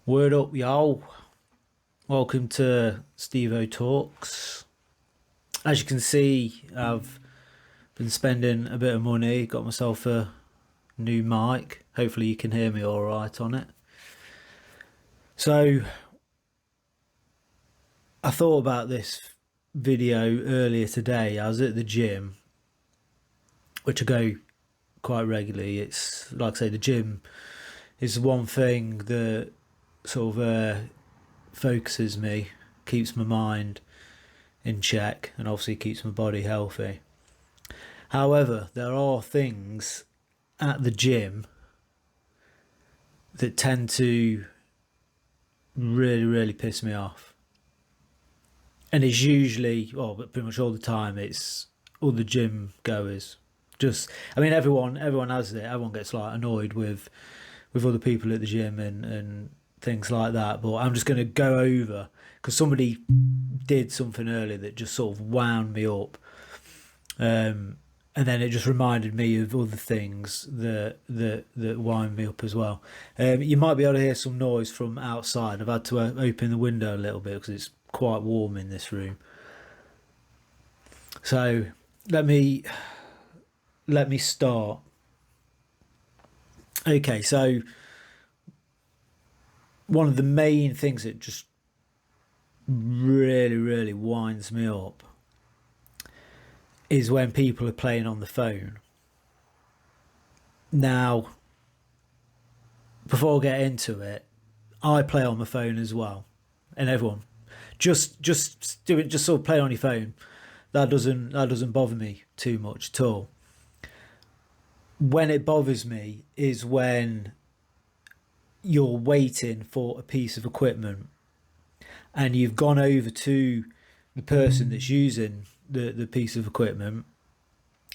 Word up, y'all. Welcome to StevoTalks. As you can see, I've been spending a bit of money, got myself a new mic. Hopefully, you can hear me all right on it. So, I thought about this video earlier today. I was at the gym, which I go quite regularly. It's like I say, the gym is the one thing that sort of focuses me, keeps my mind in check, and obviously keeps my body healthy. However, there are things at the gym that tend to really piss me off. And it's usually, well, but pretty much all the time, it's all the gym goers. I mean, everyone has it. Everyone gets like annoyed with other people at the gym and things like that. But I'm just going to go over because somebody did something earlier that just sort of wound me up, and then it just reminded me of other things that wind me up as well. You might be able to hear some noise from outside. I've had to open the window a little bit because it's quite warm in this room. So let me start. Okay, so one of the main things that just really winds me up is when people are playing on the phone. Now, before I get into it, I play on my phone as well, and everyone just do it. Just sort of play on your phone. That doesn't bother me too much at all. When it bothers me is when you're waiting for a piece of equipment and you've gone over to the person that's using the piece of equipment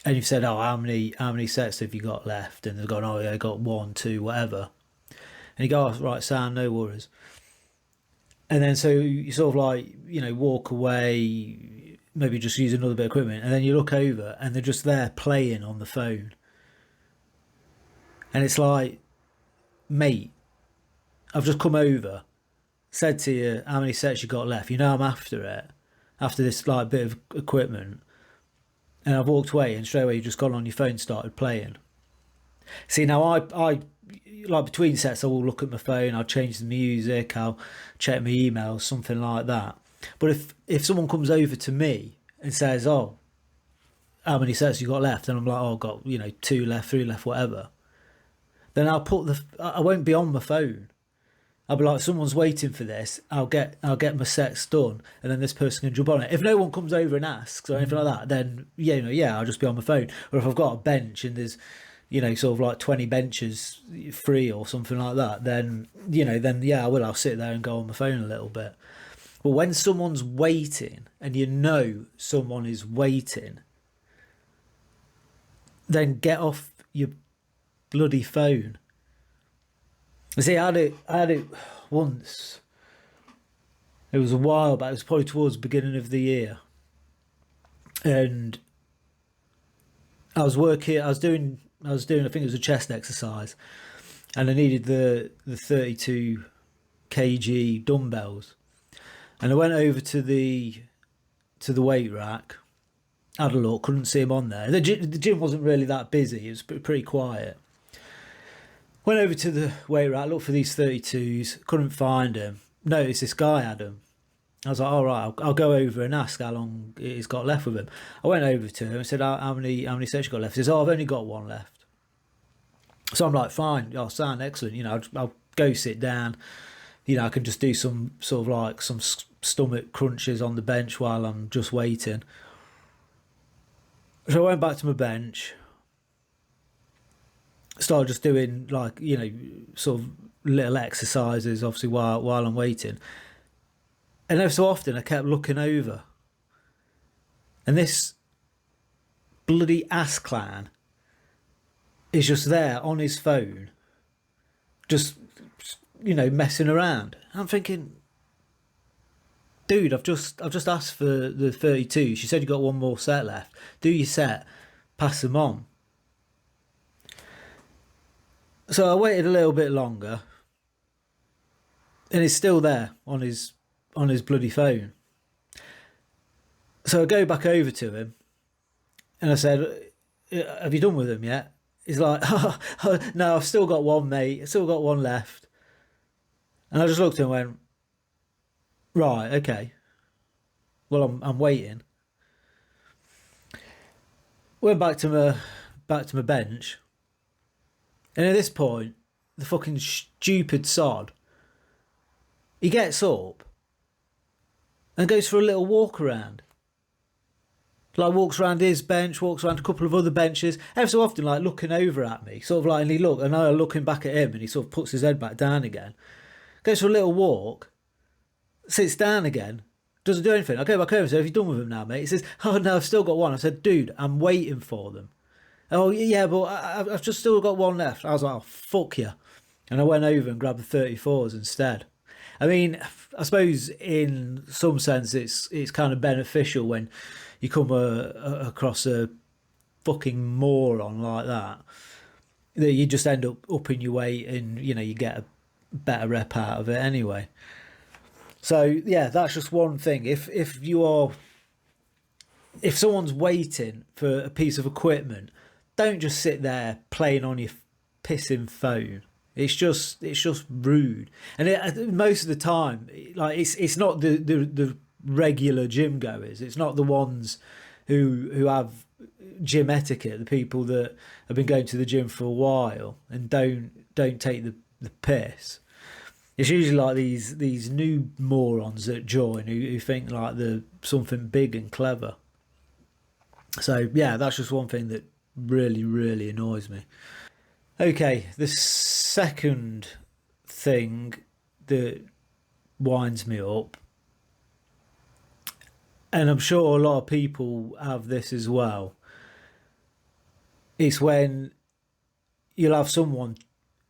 and you've said, oh, how many sets have you got left? And they've gone, oh yeah, I got one, two, whatever. And you go, oh, right, sound, no worries. And then so you sort of like, walk away, maybe just use another bit of equipment, and then you look over and they're just there playing on the phone. And it's like, mate, I've just come over, said to you how many sets you got left. I'm after it, after this like bit of equipment, and I've walked away, and straight away you just got on your phone, and started playing. See, now I like between sets, I will look at my phone, I'll change the music, I'll check my emails, something like that. But if someone comes over to me and says, oh, how many sets you got left, and I'm like, oh, I've got two left, three left, whatever, then I won't be on my phone. I'll be like, someone's waiting for this. I'll get my sets done, and then this person can jump on it. If no one comes over and asks or anything like that, then I'll just be on my phone. Or if I've got a bench and there's sort of like 20 benches free or something like that, then I will. I'll sit there and go on my phone a little bit. But when someone's waiting and someone is waiting, then get off your bloody phone. See, I had it once. It was a while back. It was probably towards the beginning of the year, and I was working. I was doing. I think it was a chest exercise, and I needed the 32 kg dumbbells, and I went over to the weight rack. Had a look, couldn't see him on there. The gym wasn't really that busy. It was pretty quiet. Went over to the weight rack, looked for these 32s, couldn't find them. Noticed this guy had them. I was like, all right, I'll go over and ask how long he's got left with him. I went over to him and said, how many sets you got left? He says, oh, I've only got one left. So I'm like, fine, sound excellent. I'll go sit down. I can just do some sort of like some stomach crunches on the bench while I'm just waiting. So I went back to my bench. Started just doing like sort of little exercises, obviously while I'm waiting, and every so often I kept looking over, and this bloody ass clown is just there on his phone, just messing around. I'm thinking, dude, I've just asked for the 32. She said you got one more set left. Do your set, pass them on. So I waited a little bit longer, and it's still there on his bloody phone. So I go back over to him and I said, "Have you done with him yet?" He's like, "Oh, no, I've still got one, mate. I've still got one left." And I just looked at him and went, "Right, okay. Well, I'm waiting." Went back to my bench, and at this point, the fucking stupid sod, he gets up and goes for a little walk around. Like, walks around his bench, walks around a couple of other benches, every so often, like, looking over at me, sort of like, and I'm looking back at him, and he sort of puts his head back down again, goes for a little walk, sits down again, doesn't do anything. I go back over and say, "Have you done with him now, mate?" He says, "Oh, no, I've still got one." I said, "Dude, I'm waiting for them." "Oh, yeah, but I've just still got one left." I was like, "Oh, fuck you." And I went over and grabbed the 34s instead. I mean, I suppose in some sense it's kind of beneficial when you come across a fucking moron like that you just end up upping your weight, and you get a better rep out of it anyway. So yeah, that's just one thing. If someone's waiting for a piece of equipment, don't just sit there playing on your pissing phone. It's just rude. And most of the time, like, it's not the regular gym goers. It's not the ones who have gym etiquette. The people that have been going to the gym for a while and don't take the piss. It's usually like these new morons that join who think like they're something big and clever. So yeah, that's just one thing that really, really annoys me. Okay, the second thing that winds me up, and I'm sure a lot of people have this as well, it's when you'll have someone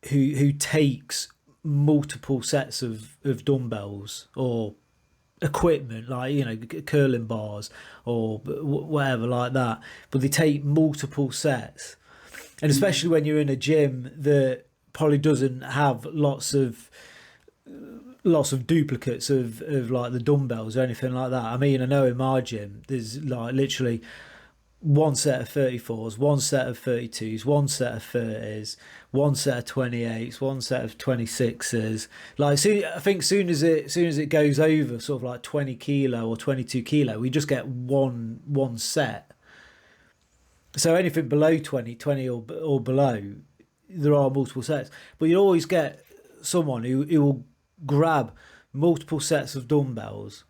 who takes multiple sets of dumbbells or equipment, like curling bars or whatever like that, but they take multiple sets. And especially when you're in a gym that probably doesn't have lots of duplicates of like the dumbbells or anything like that. I mean, I know in my gym there's like literally one set of 34s, one set of 32s, one set of 30s, one set of 28s, one set of 26s. Like, I think soon as it goes over sort of like 20 kilo or 22 kilo, we just get one set. So anything below 20 or below, there are multiple sets. But you always get someone who will grab multiple sets of dumbbells,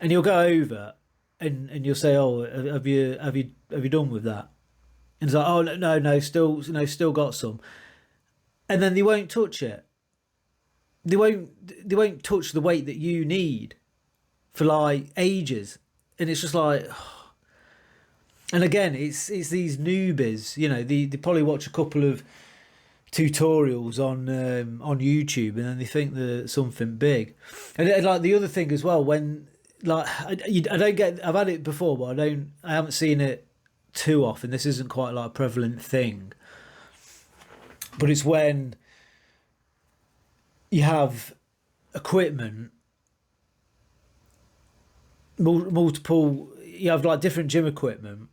and you'll go over and you'll say, "Oh, have you done with that?" And it's like, "Oh, no, still got some." And then they won't touch it. They won't touch the weight that you need for like ages, and it's just like. And again, it's these newbies, they probably watch a couple of tutorials on YouTube, and then they think they're something big. And like the other thing as well, when like I don't get, I've had it before, but I haven't seen it too often. This isn't quite like a prevalent thing, but it's when you have equipment, multiple, you have like different gym equipment,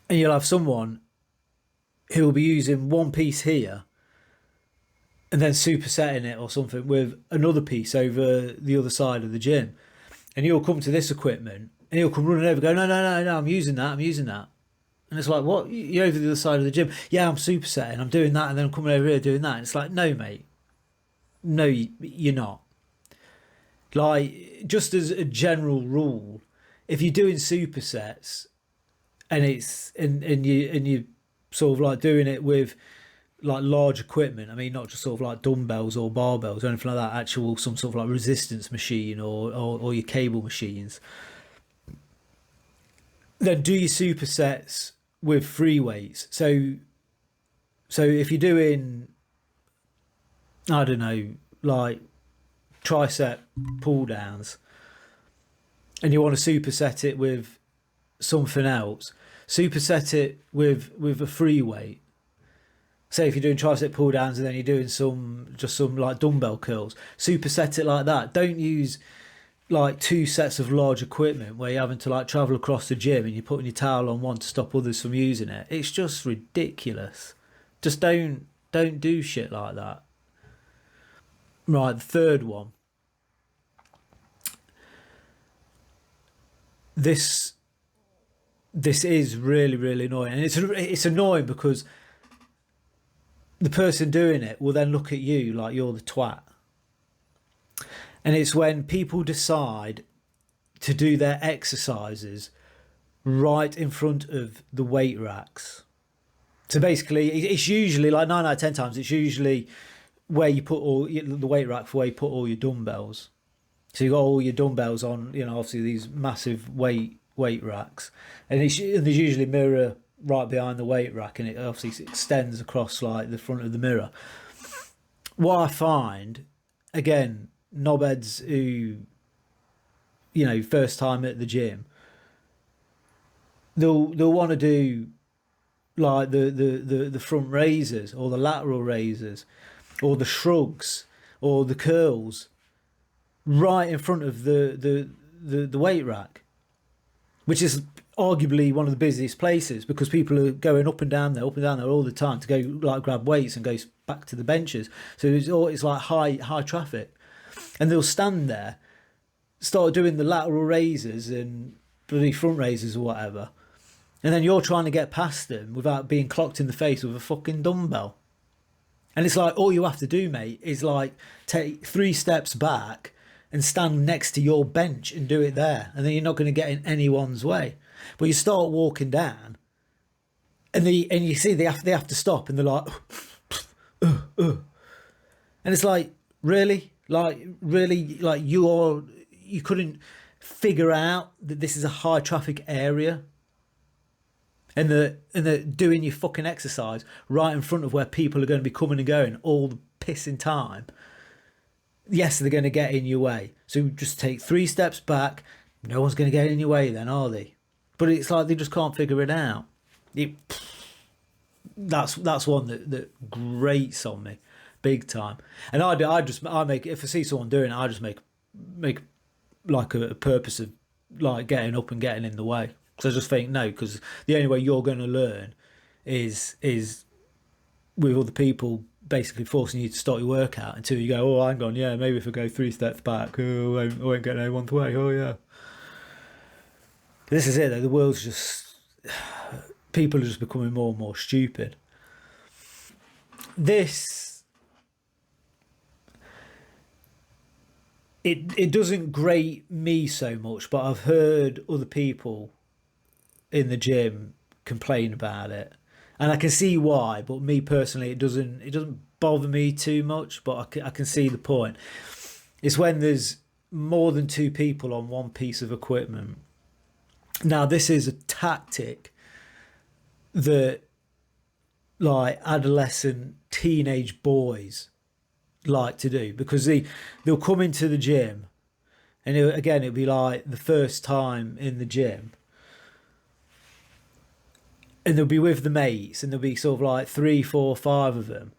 and you'll have someone who will be using one piece here and then supersetting it or something with another piece over the other side of the gym. And you'll come to this equipment and he'll come running over, go, no, I'm using that. And it's like, what? You're over the other side of the gym. Yeah, I'm supersetting, I'm doing that, and then I'm coming over here doing that. And it's like, no, mate. No, you're not. Like, just as a general rule, if you're doing supersets and you sort of like doing it with like large equipment, I mean, not just sort of like dumbbells or barbells or anything like that, actual some sort of like resistance machine or your cable machines, then do your supersets with free weights. So if you're doing, I don't know, like tricep pull downs, and you want to superset it with something else, superset it with a free weight. Say if you're doing tricep pull downs and then you're doing some like dumbbell curls, superset it like that. Don't use like two sets of large equipment where you're having to like travel across the gym and you're putting your towel on one to stop others from using it. It's just ridiculous. Just don't do shit like that. Right, the third one. This is really, really annoying, and it's annoying because the person doing it will then look at you like you're the twat. And it's when people decide to do their exercises right in front of the weight racks. So basically, it's usually like 9 out of 10 times, it's usually where you put all the weight rack for where you put all your dumbbells. So you got all your dumbbells on, obviously these massive weight racks, and there's usually a mirror right behind the weight rack, and it obviously extends across like the front of the mirror. What I find, again, knobheads who, first time at the gym, they'll want to do like the front raises or the lateral raises or the shrugs or the curls right in front of the weight rack, which is arguably one of the busiest places because people are going up and down there all the time to go like grab weights and go back to the benches. So it's like high traffic, and they'll stand there, start doing the lateral raises and bloody front raises or whatever, and then you're trying to get past them without being clocked in the face with a fucking dumbbell. And it's like all you have to do, mate, is like take 3 steps back and stand next to your bench and do it there, and then you're not going to get in anyone's way. But you start walking down, and you see they have to stop, and they're like, and it's like really, you couldn't figure out that this is a high traffic area, and they're doing your fucking exercise right in front of where people are going to be coming and going all the pissing time. Yes, they're going to get in your way. So just take 3 steps back. No one's going to get in your way then, are they? But it's like they just can't figure it out. That's one that grates on me big time. And I make, if I see someone doing it, I just make like a purpose of like getting up and getting in the way. Because I just think no, because the only way you're going to learn is with other people basically forcing you to start your workout until you go, oh, hang on, yeah, maybe if I go 3 steps back, oh, I won't get anyone's way. Oh yeah. This is it though. The world's just, people are just becoming more and more stupid. It doesn't grate me so much, but I've heard other people in the gym complain about it, and I can see why. But me personally, it doesn't bother me too much. But I can see the point. It's when there's more than 2 people on one piece of equipment. Now, this is a tactic that like adolescent teenage boys like to do, because they'll come into the gym, and it'll be like the first time in the gym, and they'll be with the mates, and there'll be sort of like 3, 4, 5 of them,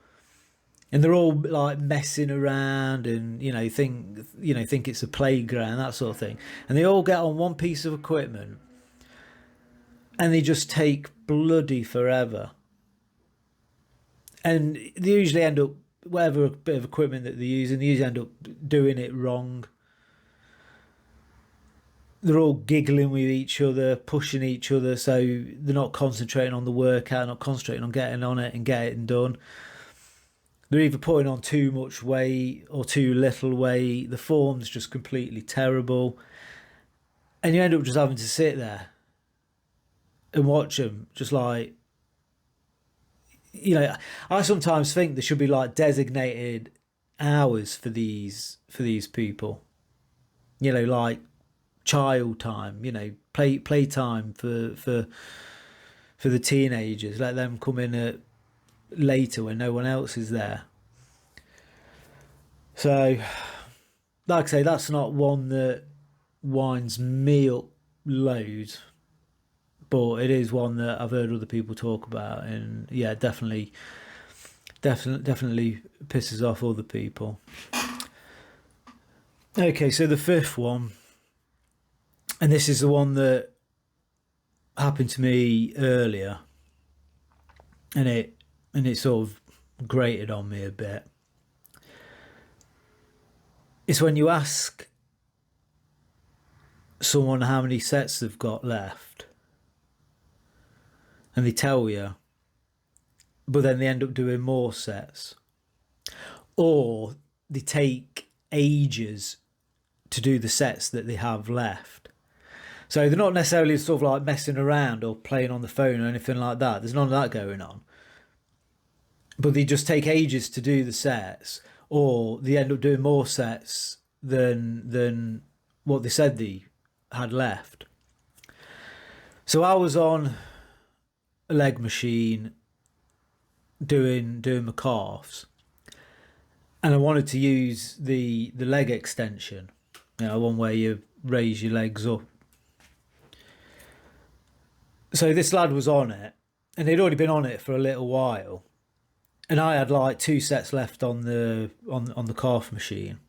and they're all like messing around and think it's a playground, that sort of thing, and they all get on one piece of equipment, and they just take bloody forever, and they usually end up, whatever bit of equipment that they're using, they usually end up doing it wrong. They're all giggling with each other, pushing each other, so they're not concentrating on the workout, not concentrating on getting on it and getting done. They're either putting on too much weight or too little weight. The form's just completely terrible, and you end up just having to sit there and watch them just like, I sometimes think there should be like designated hours for these people, like child time, play time for the teenagers. Let them come in at later when no one else is there. So, like I say, that's not one that winds me up loads, but it is one that I've heard other people talk about, and yeah, definitely definitely pisses off other people. Okay, so the fifth one, and this is the one that happened to me earlier, and it sort of grated on me a bit. It's when you ask someone how many sets they've got left, and they tell you, but then they end up doing more sets, or they take ages to do the sets that they have left. So they're not necessarily sort of like messing around or playing on the phone or anything like that. There's none of that going on. But they just take ages to do the sets, or they end up doing more sets than what they said they had left. So I was on a leg machine doing my calves, and I wanted to use the leg extension, one where you raise your legs up. So this lad was on it, and he'd already been on it for a little while, and I had like 2 sets left on the calf machine.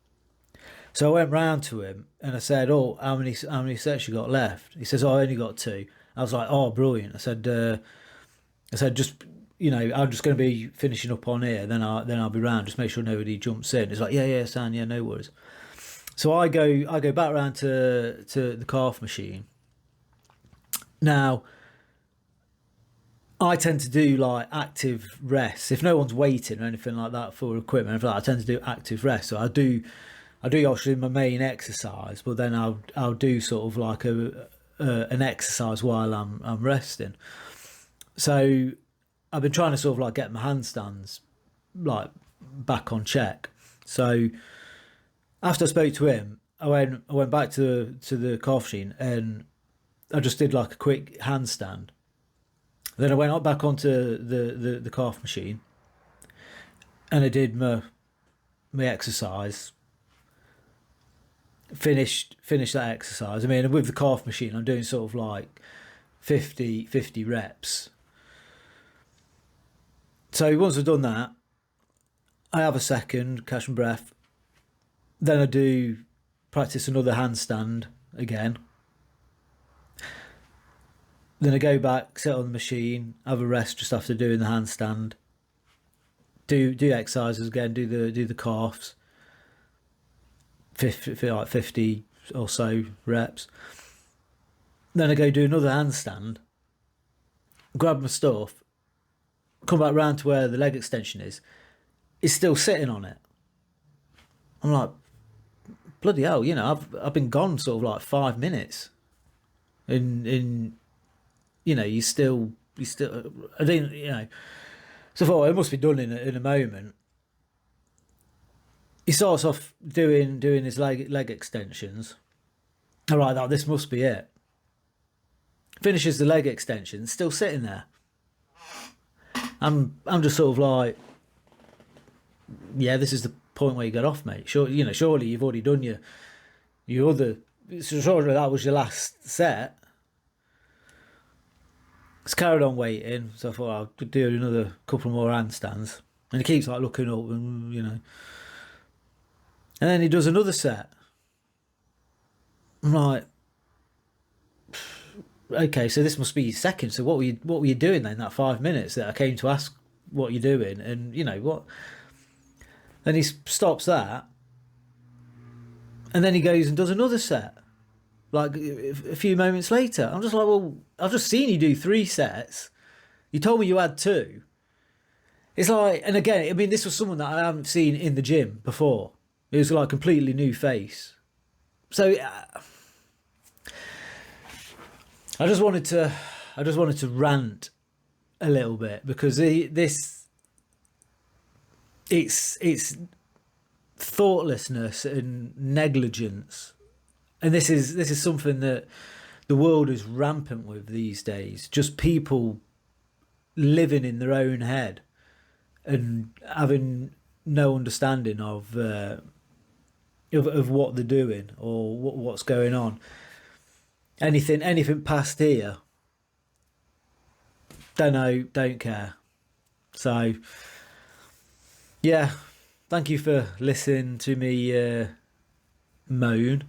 So I went round to him and I said, "Oh, how many sets you got left?" He says, "Oh, I only got 2." I was like, "Oh, brilliant." I said, "Just, I'm just going to be finishing up on here, then I'll be round. Just make sure nobody jumps in." It's like, "Yeah, San, yeah, no worries." So I go back round to the calf machine. Now, I tend to do like active rests if no one's waiting or anything like that for equipment. I tend to do active rest. So I do actually my main exercise, but then I'll do sort of like an exercise while I'm resting. So I've been trying to sort of like get my handstands like back on check. So after I spoke to him, I went back to the calf machine and I just did like a quick handstand. Then I went back onto the calf machine and I did my exercise. Finished that exercise. I mean, with the calf machine, I'm doing sort of like 50 reps. So once I've done that, I have a second, catch my breath. Then I do practice another handstand again. Then I go back, sit on the machine, have a rest just after doing the handstand. Do exercises again, do the calves. 50 or so reps. Then I go do another handstand, grab my stuff, come back round to where the leg extension is. It's still sitting on it. I'm like, bloody hell, I've been gone sort of like 5 minutes. In you still I didn't. So I thought, well, it must be done in a moment. He starts off doing his leg extensions. All right, now this must be it. Finishes the leg extension, still sitting there. I'm just sort of like, yeah, this is the point where you get off, mate. Sure, surely you've already done your other. Surely that was your last set. It's carried on waiting, so I thought I'll do another couple more handstands, and he keeps like looking up and and then he does another set. I'm like, okay, so this must be your second. So what were you doing then? That 5 minutes that I came to ask what you're doing, and what? Then he stops that, and then he goes and does another set. Like a few moments later, I'm just like, well, I've just seen you do 3 sets. You told me you had 2. It's like, and again, I mean, this was someone that I haven't seen in the gym before. It was like a completely new face. So I just wanted to rant a little bit because it's thoughtlessness and negligence, and this is something that the world is rampant with these days. Just people living in their own head and having no understanding of what they're doing or what's going on. Anything past here, don't know, don't care. So Yeah, thank you for listening to me moan.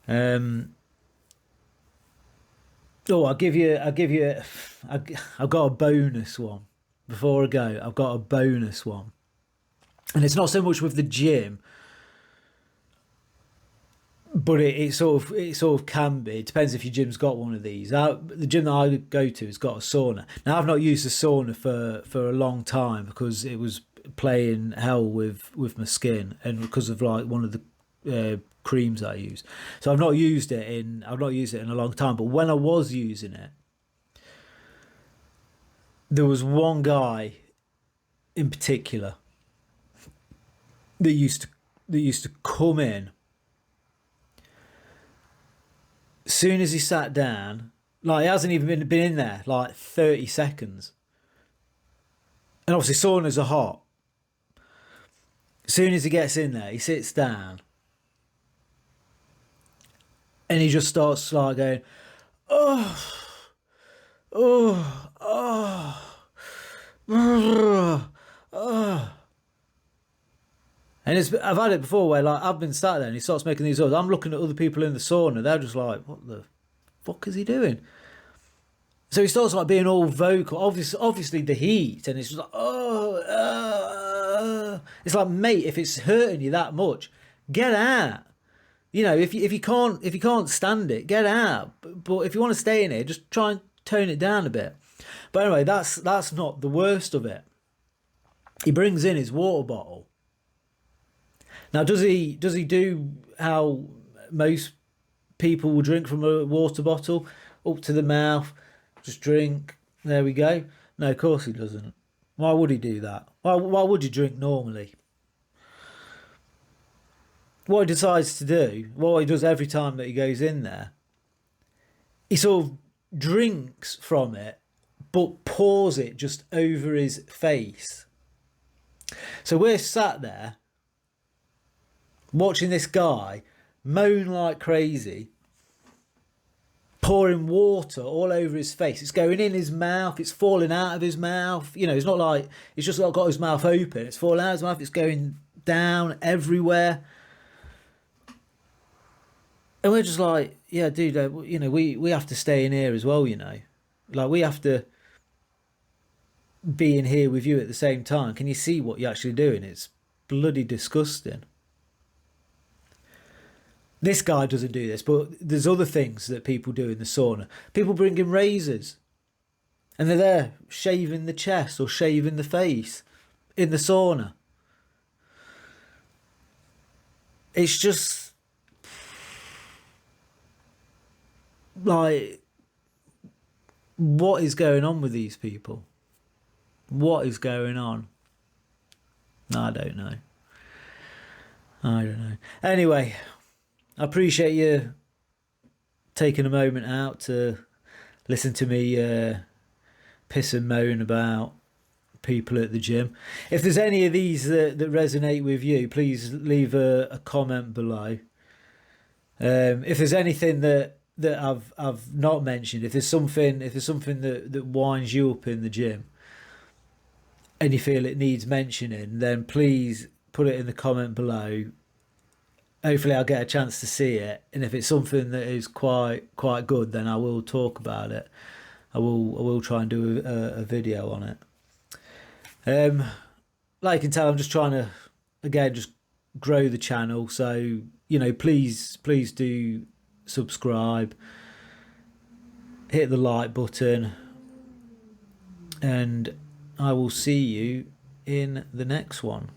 Um, oh, I've got a bonus one. Before I go, I've got a bonus one. And it's not so much with the gym, but it sort of can be. It depends if your gym's got one of these. The gym that I go to has got a sauna. Now I've not used a sauna for a long time because it was playing hell with my skin and because of like one of the creams I use. So I've not used it in a long time. But when I was using it, there was one guy in particular that used to come in. As soon as he sat down, like he hasn't even been in there like 30 seconds. And obviously saunas are hot. As soon as he gets in there, he sits down and he just starts like going, oh, oh, oh, oh. And I've had it before where like I've been sat there and he starts making these orders. I'm looking at other people in the sauna. They're just like, what the fuck is he doing? So he starts like being all vocal. Obviously the heat, and it's just like, it's like, mate, if it's hurting you that much, get out. You know, if you can't stand it, get out. But if you want to stay in here, just try and tone it down a bit. But anyway, that's not the worst of it. He brings in his water bottle. Now, does he do how most people will drink from a water bottle, up to the mouth, just drink? There we go. No, of course he doesn't. Why would he do that? Why would you drink normally? What he decides to do, what he does every time that he goes in there, he sort of drinks from it, but pours it just over his face. So we're sat there watching this guy moan like crazy, pouring water all over his face. It's going in his mouth, it's falling out of his mouth. You know, it's not like it's just got his mouth open, it's falling out of his mouth, it's going down everywhere. And we're just like, yeah, dude, you know, we have to stay in here as well, you know. Like, we have to be in here with you at the same time. Can you see what you're actually doing? It's bloody disgusting. This guy doesn't do this, but there's other things that people do in the sauna. People bring in razors and they're there shaving the chest or shaving the face in the sauna. It's just like, what is going on with these people? What is going on? I don't know. Anyway, I appreciate you taking a moment out to listen to me piss and moan about people at the gym. If there's any of these that resonate with you, please leave a comment below. If there's anything that I've not mentioned, if there's something that winds you up in the gym and you feel it needs mentioning, then please put it in the comment below. Hopefully I'll get a chance to see it, and if it's something that is quite good, then I will talk about it. I will try and do a video on it. Like you can tell, I'm just trying to again just grow the channel, so you know, please do subscribe, hit the like button, and I will see you in the next one.